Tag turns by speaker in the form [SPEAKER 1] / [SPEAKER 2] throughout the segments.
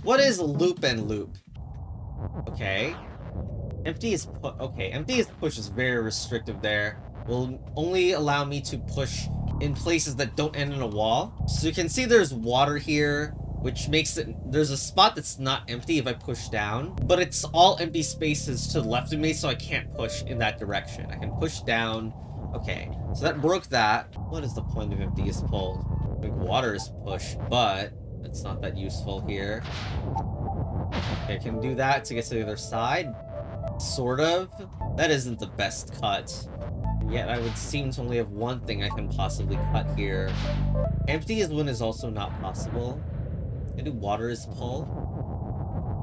[SPEAKER 1] What is loop and loop? Okay. Empty is push is very restrictive there. Will only allow me to push in places that don't end in a wall. So you can see there's water here, which makes it, there's a spot that's not empty if I push down, but it's all empty spaces to the left of me, so I can't push in that direction. I can push down. Okay, so that broke that. What is the point of empty is pulled? I think water is push, but it's not that useful here. Okay, I can do that to get to the other side. Sort of. That isn't the best cut. Yet I would seem to only have one thing I can possibly cut here. Empty is when is also not possible. I do water is pull.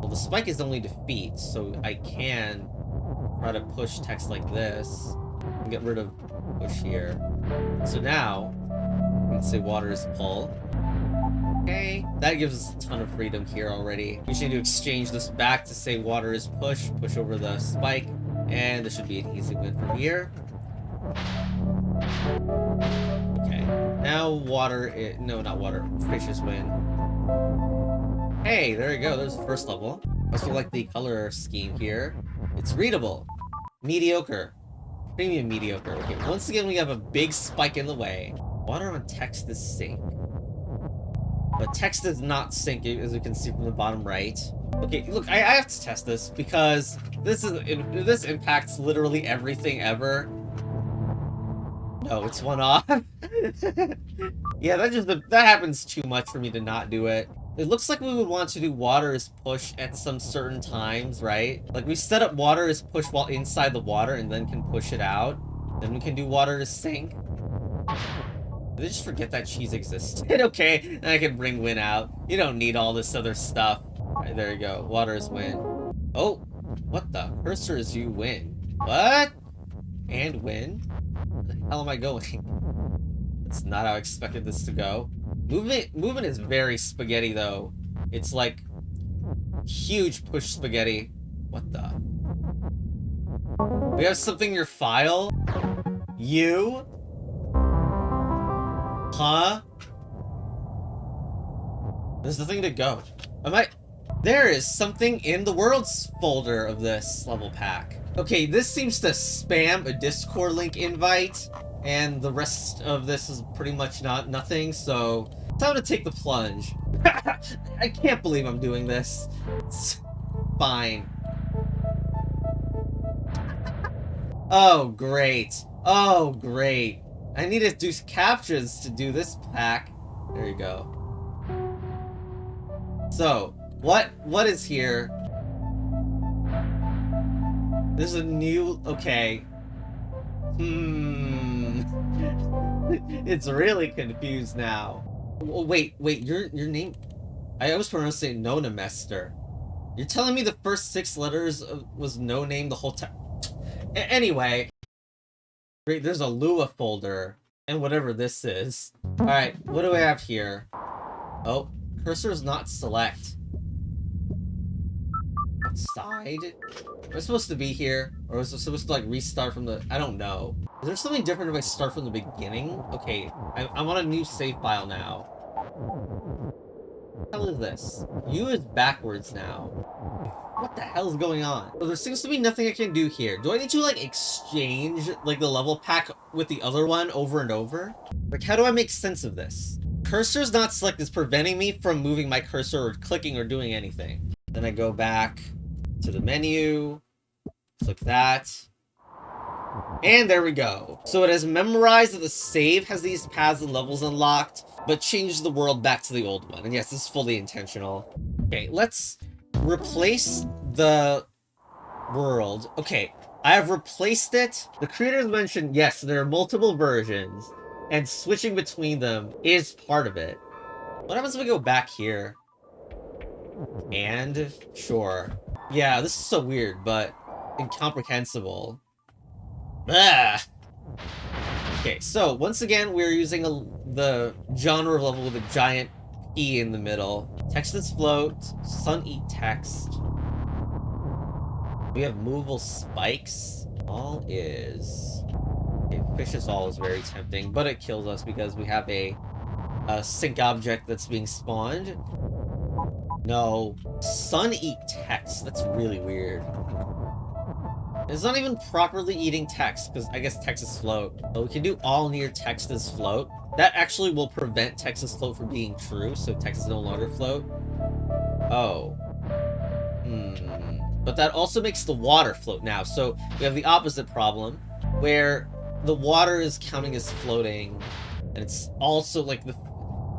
[SPEAKER 1] Well, the spike is only defeat, so I can try to push text like this and get rid of push here. So now, I can say water is pull. Okay, that gives us a ton of freedom here already. We just need to exchange this back to say water is push over the spike, and this should be an easy win from here. Okay, now water, no, not water, fishes win. Hey, there you go, there's the first level. I also like the color scheme here. It's readable. Mediocre. Premium mediocre. Okay, once again we have a big spike in the way. Water on text is sync. But text does not sync, as you can see from the bottom right. Okay, look, I have to test this because this impacts literally everything ever. No, it's one off. Yeah, that happens too much for me to not do it. It looks like we would want to do water as push at some certain times, right? Like we set up water as push while inside the water and then can push it out. Then we can do water as sink. Did I just forget that cheese existed? Okay, then I can bring win out. You don't need all this other stuff. Alright, there you go. Water is win. Oh, what the? Cursor is you win. What? And win? Where the hell am I going? That's not how I expected this to go. Movement is very spaghetti, though. It's like huge push spaghetti. What the? We have something in your file? You? Huh? There's nothing to go. There is something in the worlds folder of this level pack. Okay, this seems to spam a Discord link invite, and the rest of this is pretty much nothing, so time to take the plunge. I can't believe I'm doing this. It's fine. Oh, great. Oh, great. I need to do captures to do this pack. There you go. So, what is here? There's a new... Okay. It's really confused now. Oh, wait, your name... I was pronouncing Nonamester. You're telling me the first 6 letters was no name the whole time? Anyway... Great, there's a Lua folder, and whatever this is. Alright, what do I have here? Oh, cursor is not select. Outside? Am I supposed to be here? Or was I supposed to, like, restart from the... I don't know. Is there something different if I start from the beginning? Okay, I'm on a new save file now. What the hell is this? U is backwards now. What the hell is going on? Well, there seems to be nothing I can do here. Do I need to, like, exchange, like, the level pack with the other one over and over? Like, how do I make sense of this? Cursor's not select is preventing me from moving my cursor or clicking or doing anything. Then I go back to the menu, click that, and there we go. So it has memorized that the save has these paths and levels unlocked, but changed the world back to the old one. And yes, this is fully intentional. Okay, let's replace the world. Okay, I have replaced it. The creators mentioned, yes, there are multiple versions, and switching between them is part of it. What happens if we go back here? And sure. Yeah, this is so weird, but incomprehensible. Ah! Okay, so once again, we're using the genre level with a giant E in the middle. Text is float, sun eat text. We have movable spikes. All is... Okay, fish's all is very tempting, but it kills us because we have a sync object that's being spawned. No. Sun eat text. That's really weird. It's not even properly eating text, because I guess text is float. But we can do all near text is float. That actually will prevent text is float from being true, so text is no longer float. Oh. But that also makes the water float now, so we have the opposite problem, where the water is counting as floating, and it's also like the...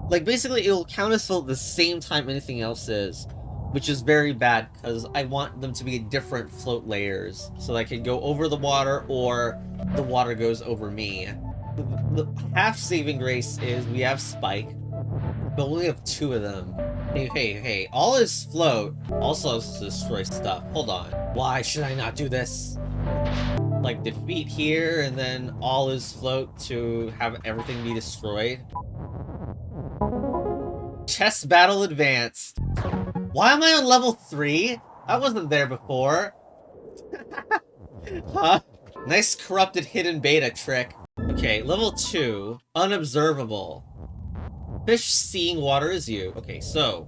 [SPEAKER 1] Like, basically, it'll count as float at the same time anything else is, which is very bad, because I want them to be different float layers, so that I can go over the water, or the water goes over me. The half saving grace is we have Spike, but we only have 2 of them. Hey, all is float also has to destroy stuff. Hold on. Why should I not do this? Like, defeat here, and then all is float to have everything be destroyed. Chess battle advanced. Why am I on level 3? I wasn't there before. Huh? Nice corrupted hidden beta trick. Okay, level 2. Unobservable. Fish seeing water as you. Okay, so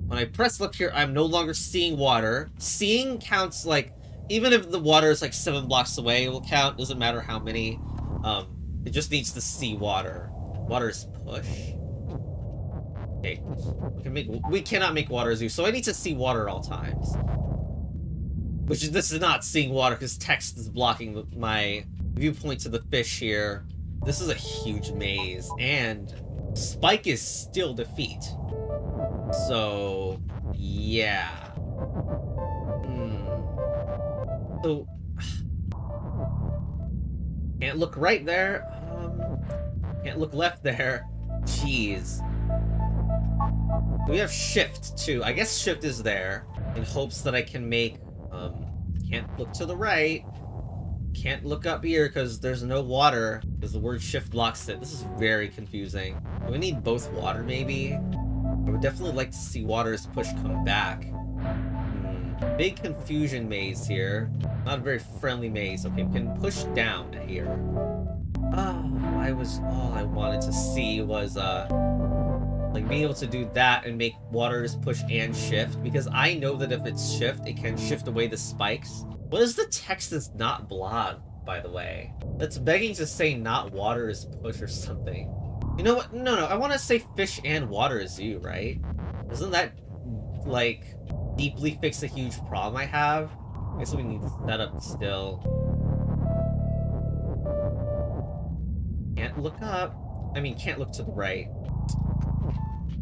[SPEAKER 1] when I press left here, I'm no longer seeing water. Seeing counts like, even if the water is like 7 blocks away, it will count. Doesn't matter how many. It just needs to see water. Water is push. Okay, we cannot make water as you, so I need to see water at all times. This is not seeing water because text is blocking my viewpoint to the fish here. This is a huge maze, and Spike is still defeat. So, yeah. So, can't look right there. Can't look left there. Jeez. We have shift too. I guess shift is there in hopes that I can make, can't look to the right. Can't look up here because there's no water, because the word shift blocks it. This is very confusing. Do we need both water, maybe? I would definitely like to see water's push come back. Big confusion maze here. Not a very friendly maze. Okay, we can push down here. All I wanted to see was, like, being able to do that and make water's push and shift, because I know that if it's shift, it can shift away the spikes. What is the text that's not blocked, by the way? That's begging to say not water is push or something. You know what? No, I want to say fish and water is you, right? Doesn't that, like, deeply fix a huge problem I have? I guess we need to set up still. Can't look up. I mean, can't look to the right.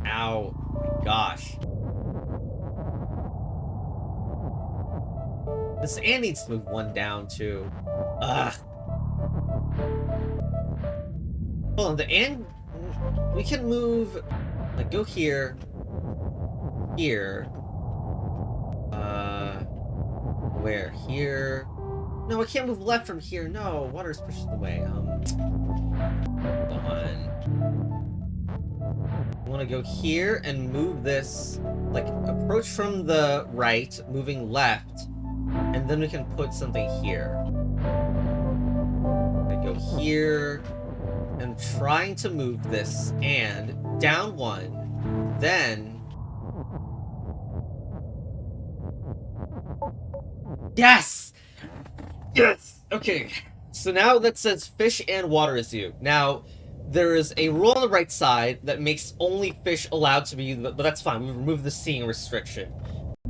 [SPEAKER 1] Ow. Oh my gosh. This ant needs to move 1 down, too. Ugh. Hold on, the ant... We can move... Like, go here. Here. Where? Here. No, I can't move left from here. No, water's pushed away. Hold on. I want to go here and move this, like, approach from the right, moving left, and then we can put something here. I go here, and trying to move this, and down 1, then... Yes! Yes! Okay, so now that says fish and water is you. Now, there is a rule on the right side that makes only fish allowed to be, but that's fine. We removed the seeing restriction.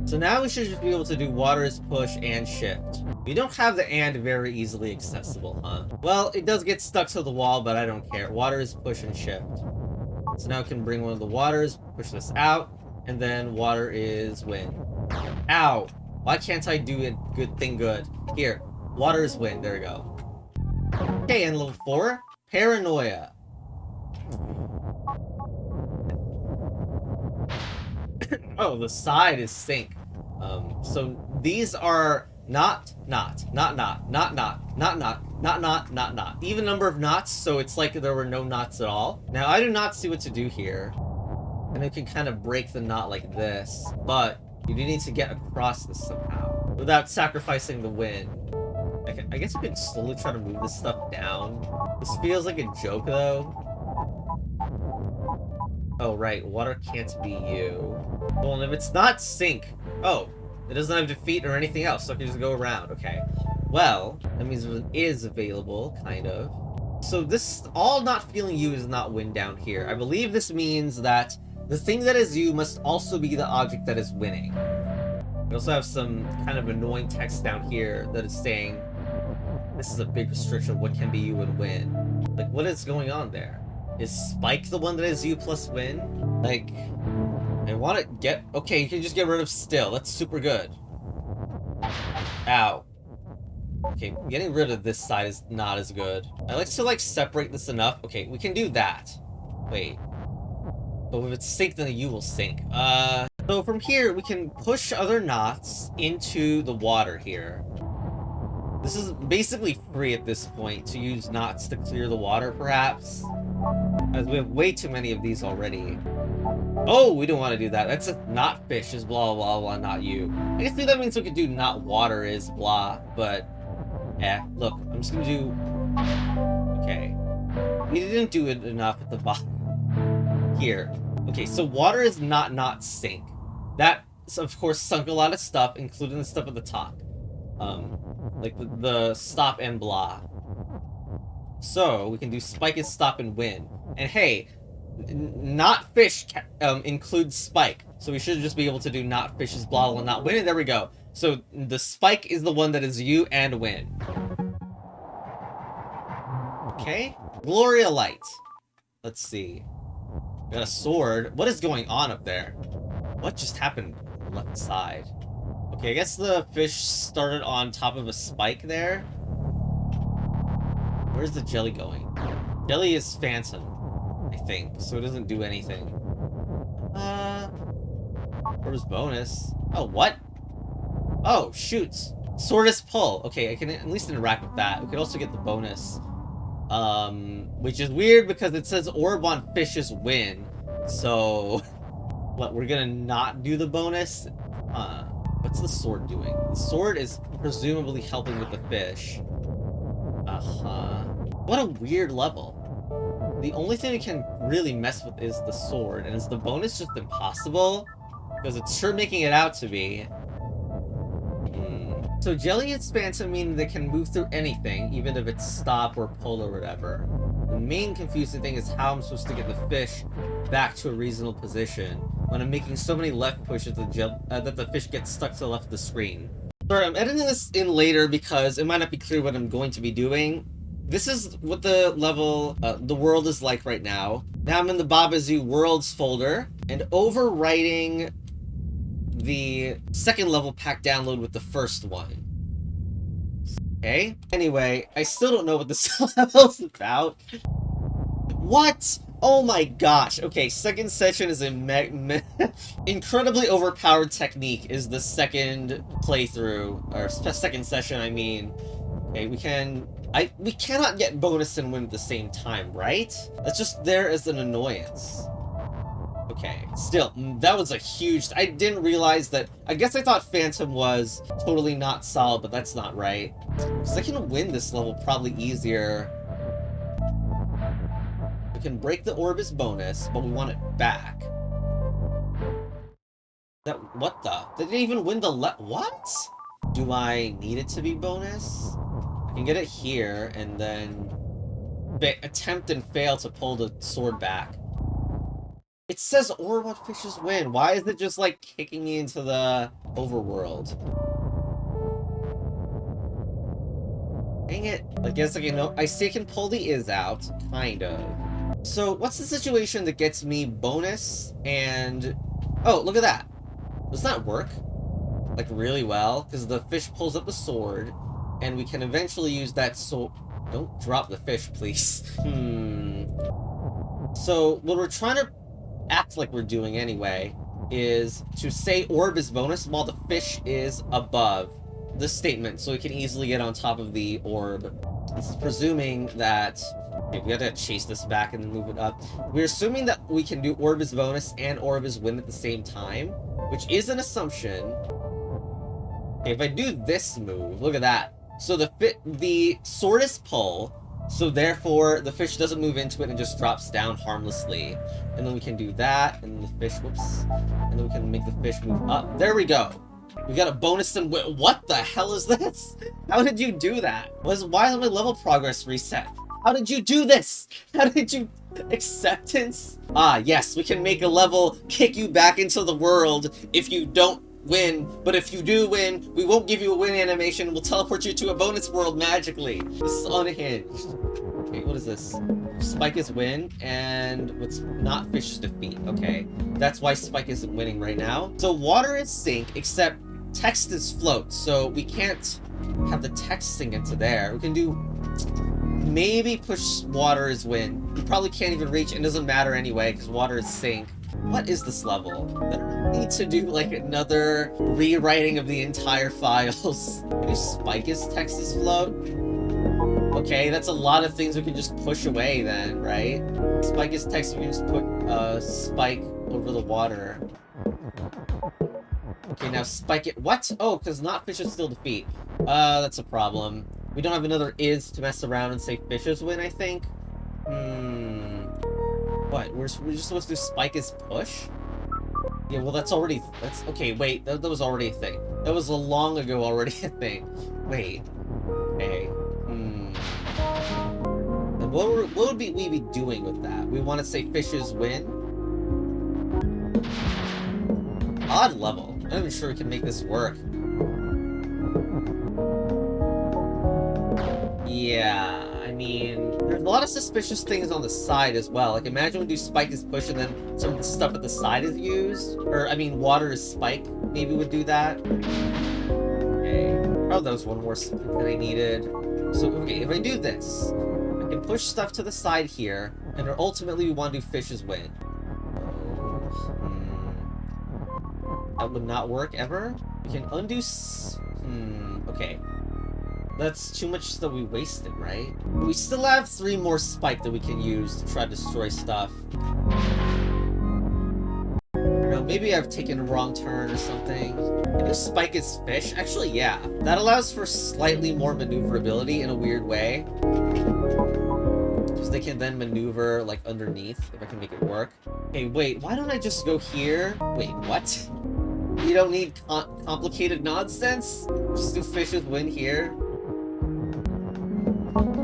[SPEAKER 1] So now we should just be able to do water is push and shift. We don't have the and very easily accessible, huh? Well, it does get stuck to the wall, but I don't care. Water is push and shift. So now we can bring one of the waters, push this out, and then water is wind. Ow! Why can't I do a good thing good? Here, water is wind. There we go. Okay, and level 4, Paranoia. Oh, the side is sync. So these are not. Even number of knots, so it's like there were no knots at all. Now, I do not see what to do here. And I can kind of break the knot like this, but you do need to get across this somehow without sacrificing the wind. I guess you can slowly try to move this stuff down. This feels like a joke, though. Oh, right. Water can't be you. Well, and if it's not sink... Oh, it doesn't have defeat or anything else, so I can just go around. Okay. Well, that means it is available, kind of. So this... All not feeling you is not win down here. I believe this means that the thing that is you must also be the object that is winning. We also have some kind of annoying text down here that is saying... This is a big restriction of what can be you and win. Like, what is going on there? Is Spike the one that is you plus win? Like, I want to get... Okay, you can just get rid of still. That's super good. Ow. Okay, getting rid of this side is not as good. I like to, like, separate this enough. Okay, we can do that. Wait. But if it's sink, then you will sink. So from here, we can push other knots into the water here. This is basically free at this point to use knots to clear the water, perhaps. As we have way too many of these already. Oh, we don't want to do that. That's a not fish is blah, blah, blah, not you. I guess that means we could do not water is blah, but... Look, I'm just gonna do... Okay. We didn't do it enough at the bottom. Here. Okay, so water is not sink. That, of course, sunk a lot of stuff, including the stuff at the top. Like the stop and blah. So, we can do spike and stop and win. And hey, not fish includes spike. So we should just be able to do not fish is blah blah not win, and there we go. So the spike is the one that is you and win. Okay. Gloria Light. Let's see. Got a sword. What is going on up there? What just happened on the left side? Okay, I guess the fish started on top of a spike there. Where's the jelly going? Jelly is phantom, I think, so it doesn't do anything. Where's bonus? Oh, what? Oh, shoots. Sword is pull. Okay, I can at least interact with that. We could also get the bonus. Which is weird because it says orb on fishes win. So, what, we're gonna not do the bonus? What's the sword doing? The sword is presumably helping with the fish. What a weird level. The only thing it can really mess with is the sword, and is the bonus just impossible? Because it's sure making it out to be. So jelly and phantom mean they can move through anything, even if it's stop or pull or whatever. The main confusing thing is how I'm supposed to get the fish back to a reasonable position when I'm making so many left pushes that the fish gets stuck to the left of the screen. Sorry, I'm editing this in later because it might not be clear what I'm going to be doing. This is what the level, the world is like right now. Now I'm in the Babazoo Worlds folder, and overwriting the second level pack download with the first one. Okay. Anyway, I still don't know what this level's about. What? Oh my gosh. Okay, second session is a incredibly overpowered technique is the second playthrough, or second session, I mean. Okay, we cannot get bonus and win at the same time, right? That's just there as an annoyance. Okay, still, that was a huge... I didn't realize that... I guess I thought Phantom was totally not solid, but that's not right. Because I can win this level probably easier. We can break the Orbis bonus, but we want it back. What the? They didn't even win the what? Do I need it to be bonus? I can get it here, and then... attempt and fail to pull the sword back. It says or what fishes win. Why is it just like kicking me into the overworld? Dang it. I guess I see I can pull the is out, kind of. So what's the situation that gets me bonus and... Oh, look at that. Does that work? Like really well? Because the fish pulls up the sword, and we can eventually use that sword... Don't drop the fish, please. So what we're trying to act like we're doing anyway is to say orb is bonus while the fish is above the statement, so we can easily get on top of the orb. This is presuming that... Okay, we have to chase this back and then move it up. We're assuming that we can do orb is bonus and orb is win at the same time, which is an assumption. Okay, if I do this move, look at that. So the sword is pull, So therefore, the fish doesn't move into it and just drops down harmlessly. And then we can do that, and the fish, whoops. And then we can make the fish move up. There we go. We got a bonus and what the hell is this? How did you do that? Why is my level progress reset? How did you do this? How did you... Acceptance? Ah, yes, we can make a level kick you back into the world if you don't win, but if you do win, we won't give you a win animation, we'll teleport you to a bonus world magically. This is unhinged. Okay, what is this? Spike is win, and what's not fish is defeat. Okay, that's why Spike isn't winning right now. So water is sink, except text is float, so we can't have the text sink into there. We can do... Maybe push water is win. You probably can't even reach, and it doesn't matter anyway, because water is sink. What is this level? I need to do, like, another rewriting of the entire files. Maybe Spike is text is float? Okay, that's a lot of things we can just push away then, right? Spike is text, we can just put Spike over the water. Okay, now Spike it. What? Oh, because not fish is still defeat. That's a problem. We don't have another is to mess around and say fishes win, I think. What? We're just supposed to do Spike is push? Yeah, well, that's already... That's... Okay, wait. That was already a thing. That was a long ago already a thing. Wait. Okay. What would we be doing with that? We want to say fishes win? Odd level. I'm not even sure we can make this work. Yeah, I mean, there's a lot of suspicious things on the side as well. Like, imagine we do Spike is push and then some of the stuff at the side is used. Or, I mean, water is Spike. Maybe would do that. Okay. Oh, that was one more Spike that I needed. So, okay, if I do this, I can push stuff to the side here, and ultimately we want to do fishes win. That would not work ever. We can undo... okay. That's too much that we wasted, right? We still have 3 more Spike that we can use to try to destroy stuff. No, maybe I've taken a wrong turn or something. Maybe Spike is fish? Actually, yeah. That allows for slightly more maneuverability in a weird way. Because they can then maneuver, like, underneath, if I can make it work. Hey, wait, why don't I just go here? Wait, what? You don't need complicated nonsense? Just do fishes win here?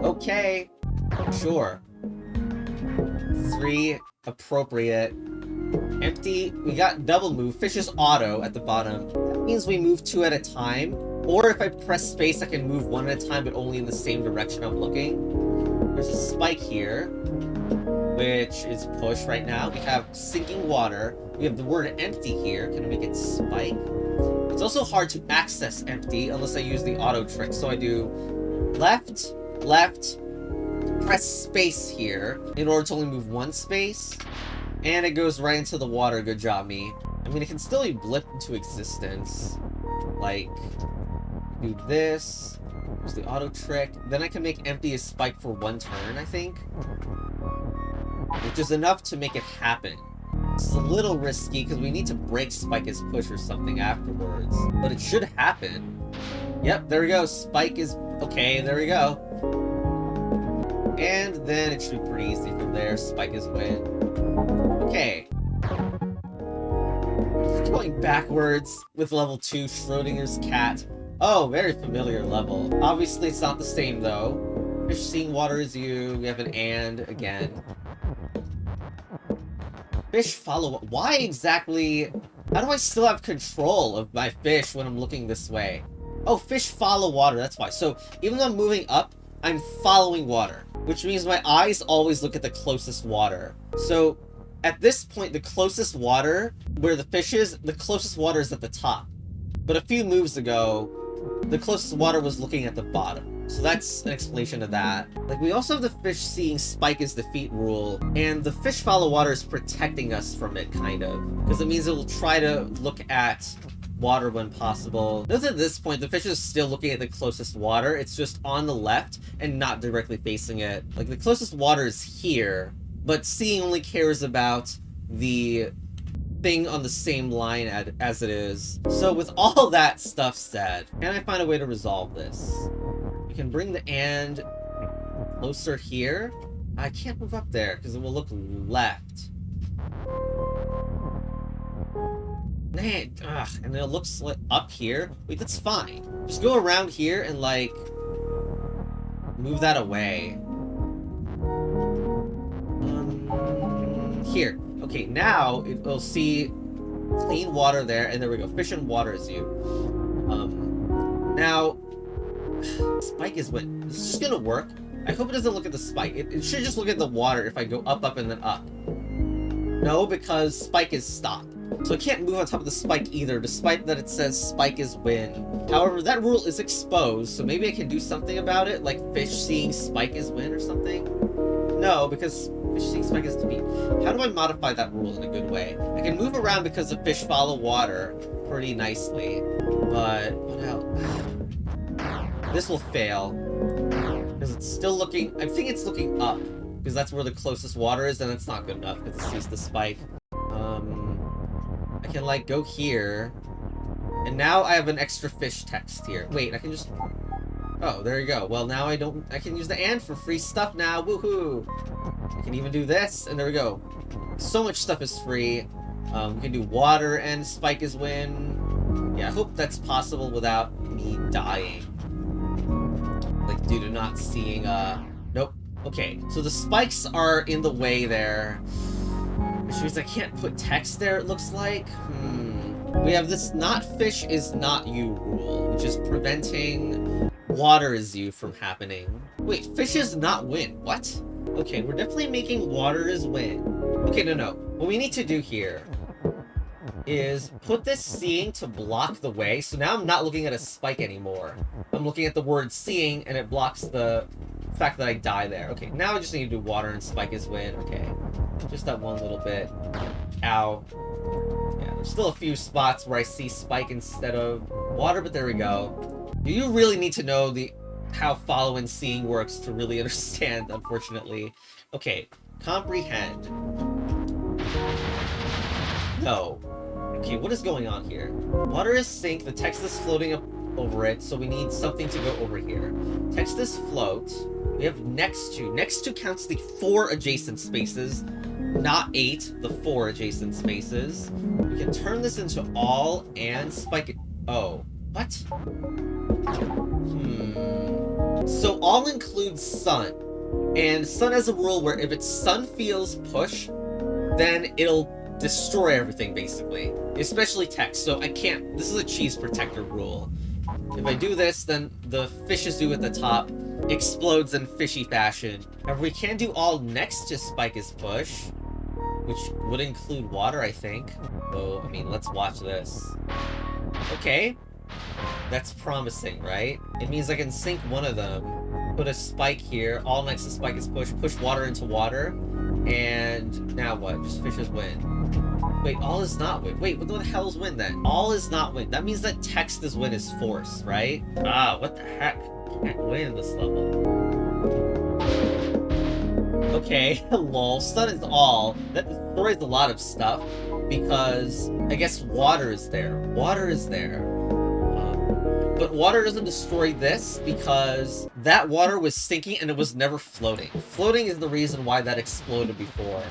[SPEAKER 1] Okay. Sure. 3 appropriate. Empty. We got double move. Fish is auto at the bottom. That means we move 2 at a time. Or if I press space, I can move 1 at a time, but only in the same direction I'm looking. There's a Spike here, which is push right now. We have sinking water. We have the word empty here. Can I make it Spike? It's also hard to access empty unless I use the auto trick. So I do left, left, press space here in order to only move 1 space. And it goes right into the water. Good job, me. I mean, it can still be blipped into existence. Like, do this. There's the auto trick. Then I can make empty a Spike for 1 turn, I think. Which is enough to make it happen. It's a little risky because we need to break Spike as push or something afterwards. But it should happen. Yep, there we go. Spike is... Okay, there we go. And then it should be pretty easy from there. Spike is win. Okay. Going backwards with level 2, Schrödinger's cat. Oh, very familiar level. Obviously, it's not the same, though. Fish seeing water is you. We have an and again. Fish follow... Why exactly... How do I still have control of my fish when I'm looking this way? Oh, fish follow water, that's why. So, even though I'm moving up, I'm following water. Which means my eyes always look at the closest water. So, at this point, the closest water, where the fish is, the closest water is at the top. But a few moves ago, the closest water was looking at the bottom. So that's an explanation of that. Like, we also have the fish seeing Spike as defeat rule, and the fish follow water is protecting us from it, kind of. Because it means it will try to look at water when possible. Notice at this point, the fish is still looking at the closest water. It's just on the left and not directly facing it. Like, the closest water is here, but seeing only cares about the thing on the same line as it is. So with all that stuff said, can I find a way to resolve this? We can bring the and closer here. I can't move up there because it will look left. Man, ugh, and it looks like up here. Wait, that's fine. Just go around here and like move that away. Here. Okay, now it will see clean water there, and there we go. Fish and water is you. Now spike is what this is just gonna work. I hope it doesn't look at the spike. It should just look at the water if I go up, up, and then up. No, because spike is stop. So I can't move on top of the spike either, despite that it says spike is win. However, that rule is exposed, so maybe I can do something about it, like fish seeing spike is win or something? No, because fish seeing spike is defeat. How do I modify that rule in a good way? I can move around because the fish follow water pretty nicely, but what else? This will fail. Because it's still looking, I think it's looking up, because that's where the closest water is, and it's not good enough, because it sees the spike. I can, like, go here, and now I have an extra fish text here. Wait, I can just, oh, there you go. Well, now I can use the and for free stuff now, woohoo! I can even do this, and there we go. So much stuff is free. We can do water and spike is win. Yeah, I hope that's possible without me dying. Like, due to not seeing, nope. Okay, so the spikes are in the way there. Which means I can't put text there, it looks like. We have this not fish is not you rule, which is preventing water is you from happening. Wait, fish is not win. What? Okay, we're definitely making water is win. Okay, no. What we need to do here is put this seeing to block the way. So now I'm not looking at a spike anymore. I'm looking at the word seeing, and it blocks the fact that I die there. Okay, now I just need to do water and spike is win. Okay, just that one little bit. Ow. Yeah, there's still a few spots where I see spike instead of water, but there we go. You really need to know how follow and seeing works to really understand, unfortunately. Okay, comprehend. No. Okay, what is going on here? Water is sink, the text is floating up over it, so we need something to go over here. Text is float. We have next to. Next to counts the 4 adjacent spaces, not 8, the 4 adjacent spaces. We can turn this into all and spike it. Oh, what? So all includes sun. And sun has a rule where if its sun feels push, then it'll destroy everything, basically. Especially text, so I can't. This is a cheese protector rule. If I do this, then the fish is due at the top explodes in fishy fashion. However, we can do all next to spike is push, which would include water, I think. So, I mean, let's watch this. Okay. That's promising, right? It means I can sink one of them, put a spike here, all next to spike is push water into water, and now what? Just fishes win. Wait, all is not win. Wait, what the hell is win then? All is not win. That means that text is win is force, right? Ah, what the heck? Can't win in this level. Okay, lol, sun is all. That destroys a lot of stuff, because I guess water is there. Water is there. But water doesn't destroy this because that water was sinking and it was never floating. Floating is the reason why that exploded before.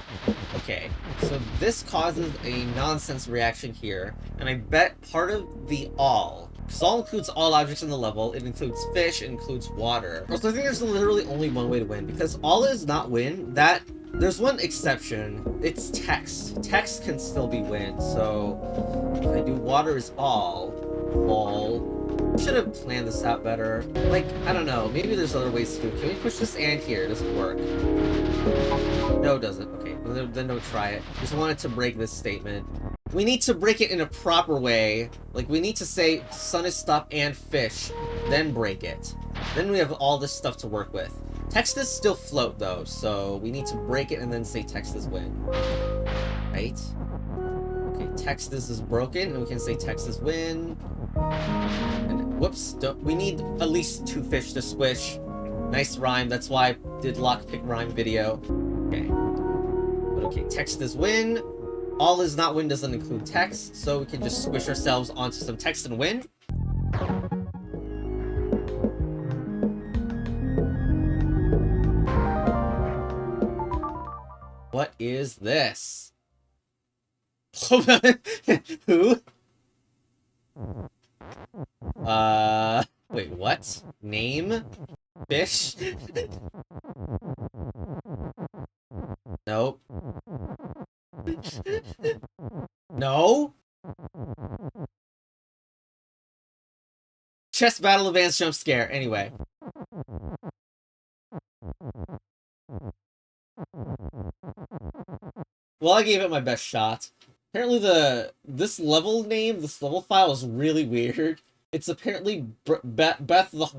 [SPEAKER 1] Okay, so this causes a nonsense reaction here, and I bet part of the all, because all includes all objects in the level, it includes fish, it includes water. Also, I think there's literally only one way to win, because all is not win, there's one exception, it's text. Text can still be win, so if I do water is all, should have planned this out better. Like, I don't know, maybe there's other ways to do it. Can we push this and here? It doesn't work. No, it doesn't. Okay, then don't try it. Just wanted to break this statement. We need to break it in a proper way. Like, we need to say sun is stop and fish, then break it. Then we have all this stuff to work with. Text is still float, though, so we need to break it and then say text is win. Right? Okay, text is broken, and we can say text is win. And whoops, we need at least 2 fish to squish. Nice rhyme, that's why I did lockpick rhyme video. Okay. But okay, text is win. All is not win doesn't include text, so we can just squish ourselves onto some text and win. is this? Who? Wait, what? Name? Fish? Nope. No? Chess battle advanced jump scare. Anyway. Well, I gave it my best shot. Apparently this level name, this level file is really weird. It's apparently Bath of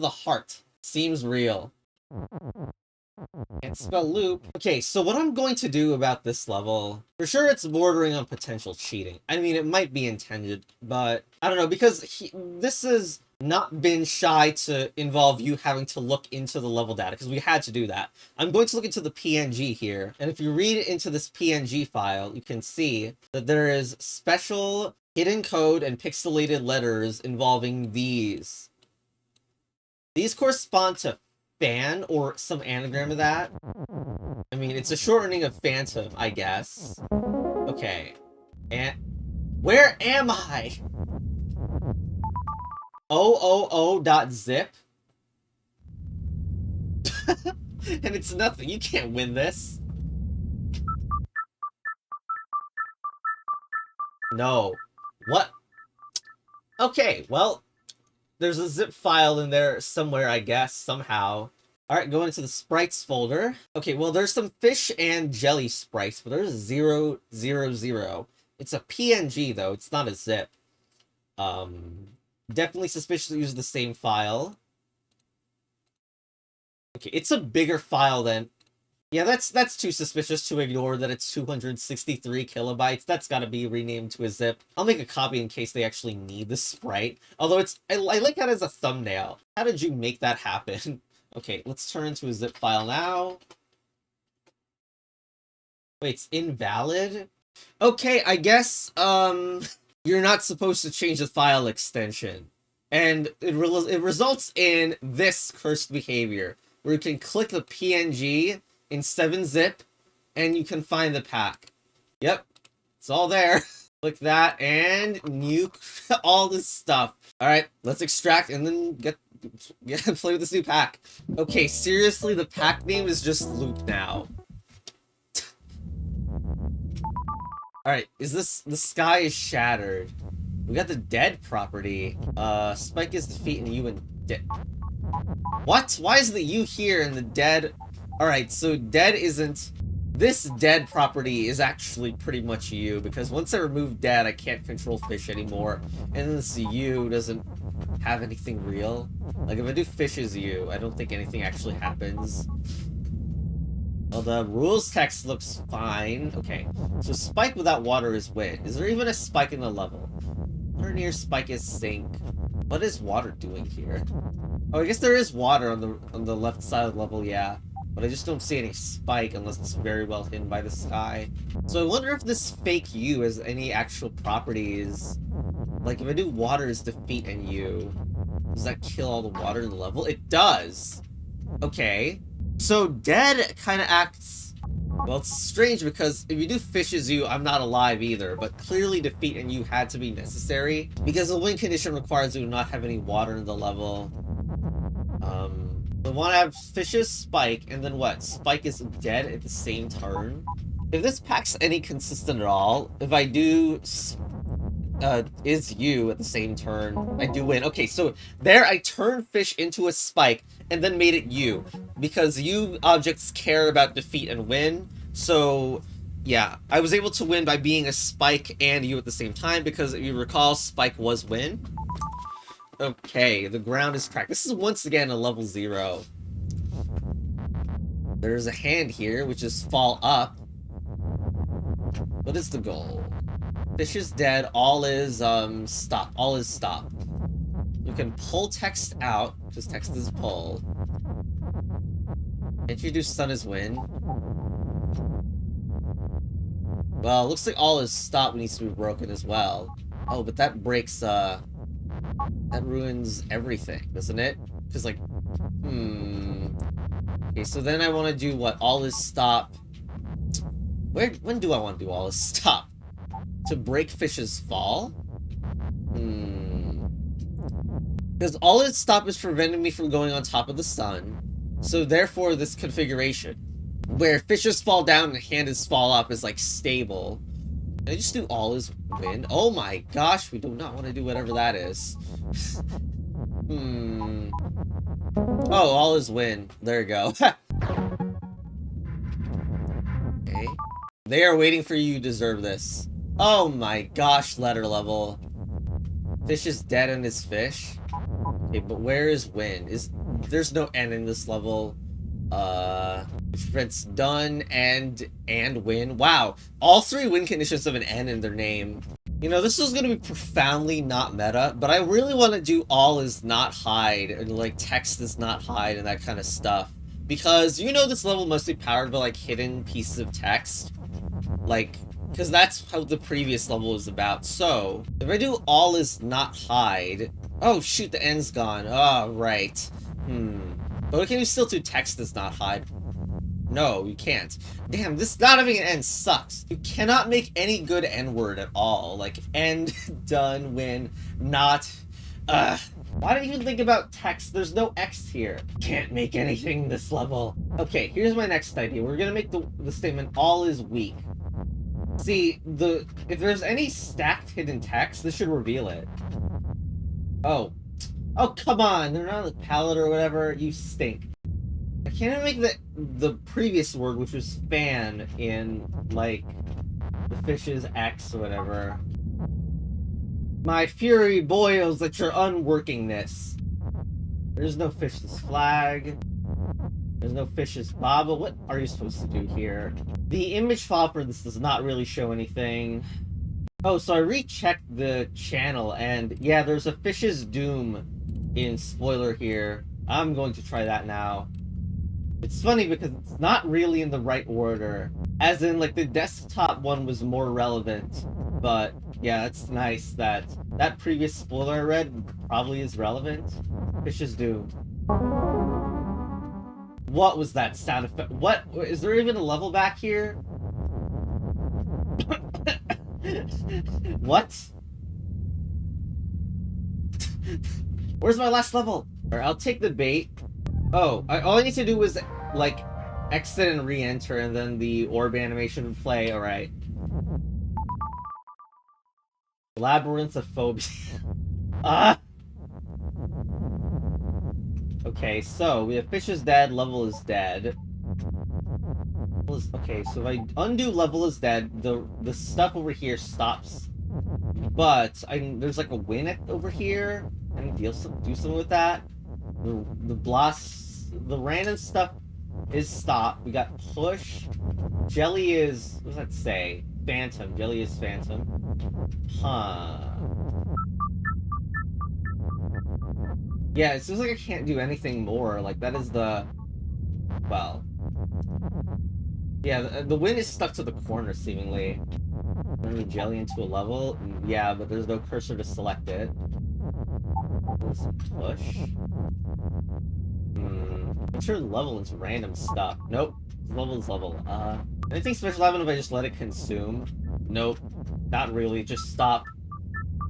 [SPEAKER 1] the Heart. Seems real. Can't spell loop. Okay, so what I'm going to do about this level, for sure it's bordering on potential cheating. I mean, it might be intended, but I don't know, because this has not been shy to involve you having to look into the level data, because we had to do that. I'm going to look into the PNG here, and if you read into this PNG file, you can see that there is special hidden code and pixelated letters involving these. These correspond to fan, or some anagram of that. I mean, it's a shortening of phantom, I guess. Okay. And where am I? .zip. And it's nothing. You can't win this. No. What? Okay, well, there's a zip file in there somewhere, I guess, somehow. Alright, going into the sprites folder. Okay, well, there's some fish and jelly sprites, but there's 000. It's a PNG, though. It's not a zip. Definitely suspicious to use the same file. Okay, it's a bigger file than... Yeah, that's too suspicious to ignore that it's 263 kilobytes. That's gotta be renamed to a zip. I'll make a copy in case they actually need the sprite. Although I like that as a thumbnail. How did you make that happen? Okay, let's turn into a zip file now. Wait, it's invalid? Okay, I guess, you're not supposed to change the file extension. And it results in this cursed behavior, where you can click the PNG in 7-zip, and you can find the pack. Yep, it's all there. Click that, and nuke all this stuff. Alright, let's extract, and then get play with this new pack. Okay, seriously, the pack name is just loop now. Alright, the sky is shattered. We got the dead property. Spike is defeat and you and dead. What? Why is the you here and the dead? Alright, so dead isn't... This dead property is actually pretty much you, because once I remove dead, I can't control fish anymore. And this you doesn't have anything real. Like, if I do fish as you, I don't think anything actually happens. Well, the rules text looks fine. Okay, so spike without water is wind. Is there even a spike in the level? Where near spike is sink? What is water doing here? Oh, I guess there is water on the left side of the level, yeah. But I just don't see any spike unless it's very well hidden by the sky. So I wonder if this fake U has any actual properties. Like, if I do water is defeat and U, does that kill all the water in the level? It does! Okay. So dead kind of acts... Well, it's strange because if you do fish as you, I'm not alive either, but clearly defeat and you had to be necessary because the win condition requires you to not have any water in the level. We want to have fish's spike, and then what? Spike is dead at the same turn? If this pack's any consistent at all, if I do is you at the same turn, I do win. Okay, so there I turned fish into a spike and then made it you, because you objects care about defeat and win. So yeah, I was able to win by being a spike and you at the same time, because if you recall, spike was win. Okay, the ground is cracked. This is once again a level 0. There's a hand here, which is fall up. What is the goal? Fish is dead, all is, stop. All is stop. You can pull text out, because text is pull. Introduce stun is win. Well, it looks like all is stop needs to be broken as well. Oh, but that breaks, that ruins everything, doesn't it? Because, like, Okay, so then I want to do what? All is stop. When do I want to do all is stop? To break fish's fall? Because all is stop is preventing me from going on top of the sun. So therefore this configuration, where fishes fall down and handeds fall up, is like stable. Can I just do all is win? Oh my gosh, we do not want to do whatever that is. Oh, all is win. There you go. Okay. They are waiting for you. You deserve this. Oh my gosh, letter level. Fish is dead and is fish. Okay, but where is win? There's no N in this level. Which prevents done and win. Wow. All three win conditions have an N in their name. You know, this is gonna be profoundly not meta, but I really want to do all is not hide, and like text is not hide and that kind of stuff. Because, you know, this level must be powered by like hidden pieces of text. Like, because that's how the previous level was about. So, if I do all is not hide... Oh, shoot, the N's gone. Oh, right. But can you still do text is not hide? No, you can't. Damn, this not having an N sucks. You cannot make any good N-word at all. Like, end, done, win, not... Why did you even think about text? There's no X here. Can't make anything this level. Okay, here's my next idea. We're gonna make the statement, all is weak. See, if there's any stacked hidden text, this should reveal it. Oh. Oh, come on! They're not on the palette or whatever. You stink. I can't even make the previous word, which was fan, in, like, the fish's X or whatever. My fury boils at your unworkingness. There's no fish's flag. There's no fish's baba. What are you supposed to do here? The image file for this does not really show anything. Oh, so I rechecked the channel, and yeah, there's a fish's doom in spoiler here. I'm going to try that now. It's funny because it's not really in the right order. As in, like, the desktop one was more relevant. But, yeah, it's nice that that previous spoiler I read probably is relevant. Fish's doom. What was that sound effect? What? Is there even a level back here? What? Where's my last level? Alright, I'll take the bait. Oh, all I need to do is, like, exit and re-enter, and then the orb animation would play. Alright. Labyrinthophobia. Okay, so we have fish is dead, level is dead. Okay, so if I undo level is dead, the stuff over here stops. But there's like a win over here. I can do something with that. The random stuff is stop. We got push. Jelly is, what does that say? Phantom. Jelly is phantom. Huh. Yeah, it seems like I can't do anything more. Like, that is the... Well... Yeah, the win is stuck to the corner, seemingly. Turn the jelly into a level? Yeah, but there's no cursor to select it. There's push? I'm sure the level is random stuff. Nope. Level is level. Anything special happen if I just let it consume? Nope. Not really. Just stop.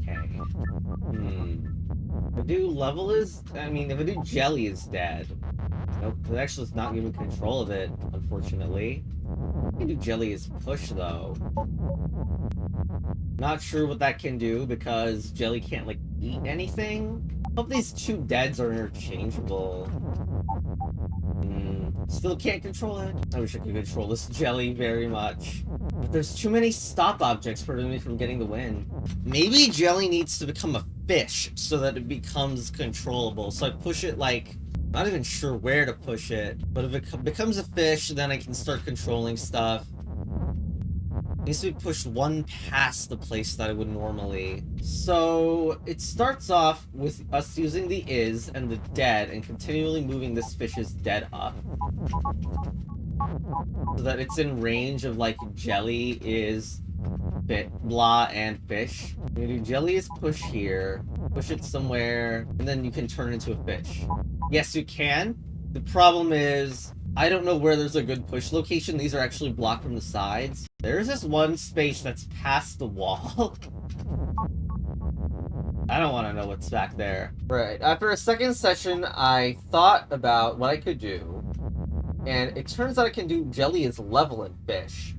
[SPEAKER 1] Okay. If I do level is... I mean, if I do jelly is dead. Nope. It actually is not giving control of it, unfortunately. I can do jelly is push, though. Not sure what that can do, because jelly can't, like, eat anything. I hope these two deads are interchangeable. Still can't control it. I wish I could control this jelly very much. But there's too many stop objects preventing me from getting the win. Maybe jelly needs to become a fish so that it becomes controllable. So I push it, like... Not even sure where to push it. But if it becomes a fish, then I can start controlling stuff. It needs to be pushed one past the place that I would normally. So it starts off with us using the is and the dead and continually moving this fish's dead up. So that it's in range of, like, jelly is blah and fish. You do jelly is push here, push it somewhere, and then you can turn it into a fish. Yes, you can. The problem is I don't know where there's a good push location. These are actually blocked from the sides. There's this one space that's past the wall. I don't want to know what's back there. Right, after a second session, I thought about what I could do. And it turns out I can do jelly as level in fish.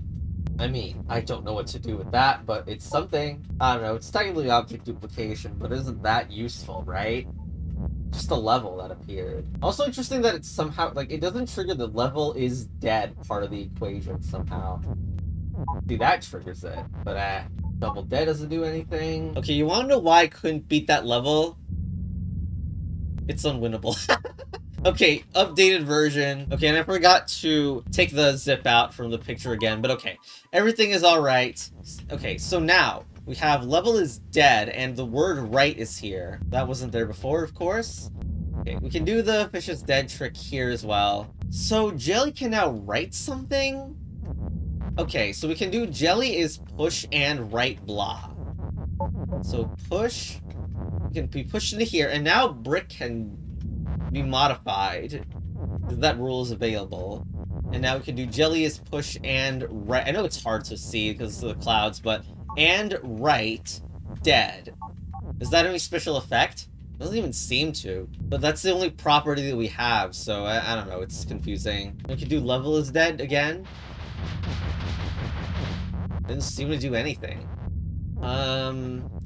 [SPEAKER 1] I mean, I don't know what to do with that, but it's something. I don't know, it's technically object duplication, but isn't that useful, right? Just a level that appeared. Also interesting that it's somehow, like, it doesn't trigger the level is dead part of the equation somehow. See, that triggers it, but double dead doesn't do anything. Okay, you wanna know why I couldn't beat that level? It's unwinnable. Okay, updated version. Okay, and I forgot to take the zip out from the picture again, but okay. Everything is alright. Okay, so now, we have level is dead, and the word right is here. That wasn't there before, of course. Okay, we can do the fish is dead trick here as well. So, jelly can now write something? Okay, so we can do jelly is push and write blah. So, push can be pushed into here, and now brick can be modified, because that rule is available. And now we can do jelly is push and right. I know it's hard to see because of the clouds, but and right dead. Is that any special effect? Doesn't even seem to. But that's the only property that we have, so I don't know, it's confusing. We can do level is dead again. Didn't seem to do anything.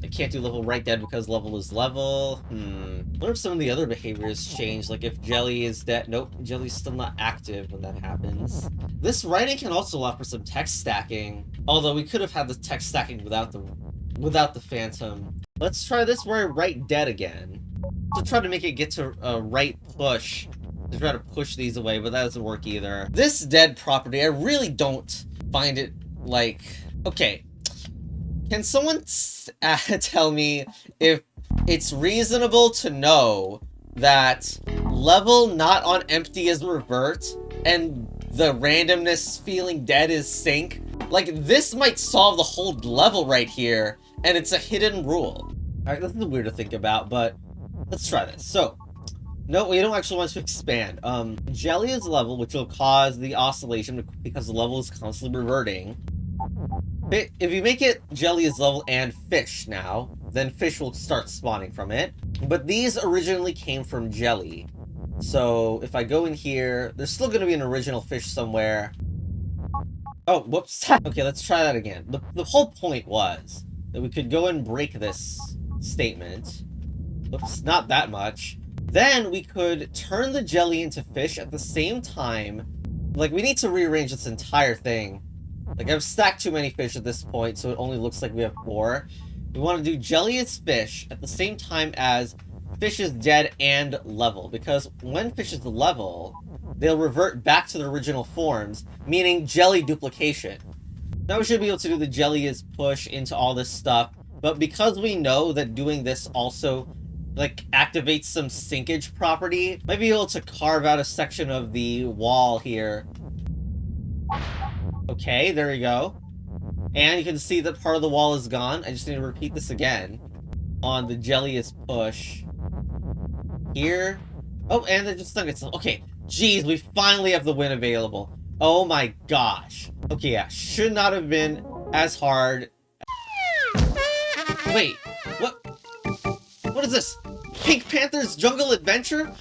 [SPEAKER 1] I can't do level right dead because level is level. What if some of the other behaviors change? Like if jelly is dead. Nope, jelly's still not active when that happens. This writing can also allow for some text stacking. Although we could have had the text stacking without the phantom. Let's try this where I write dead again. To try to make it get to a right push. To try to push these away, but that doesn't work either. This dead property, I really don't find it like... Okay. Can someone tell me if it's reasonable to know that level not on empty is revert and the randomness feeling dead is sync? Like, this might solve the whole level right here, and it's a hidden rule. Alright, this is weird to think about, but let's try this. So, no, we don't actually want to expand. Jelly is level, which will cause the oscillation because the level is constantly reverting. If you make it jelly is level and fish now, then fish will start spawning from it. But these originally came from jelly. So if I go in here, there's still going to be an original fish somewhere. Oh, whoops. Okay, let's try that again. The whole point was that we could go and break this statement. Oops, not that much. Then we could turn the jelly into fish at the same time. Like, we need to rearrange this entire thing. Like, I've stacked too many fish at this point, so it only looks like we have 4. We want to do jelly is fish at the same time as fish is dead and level, because when fish is level, they'll revert back to their original forms, meaning jelly duplication. Now we should be able to do the jelly is push into all this stuff, but because we know that doing this also, like, activates some syncage property, might be able to carve out a section of the wall here. Okay, there we go. And you can see that part of the wall is gone. I just need to repeat this again. On the jelly is push. Here. Oh, and it just stung itself. Okay, jeez, we finally have the win available. Oh my gosh. Okay, yeah, should not have been as hard. Wait, what? What is this? Pink Panther's Jungle Adventure?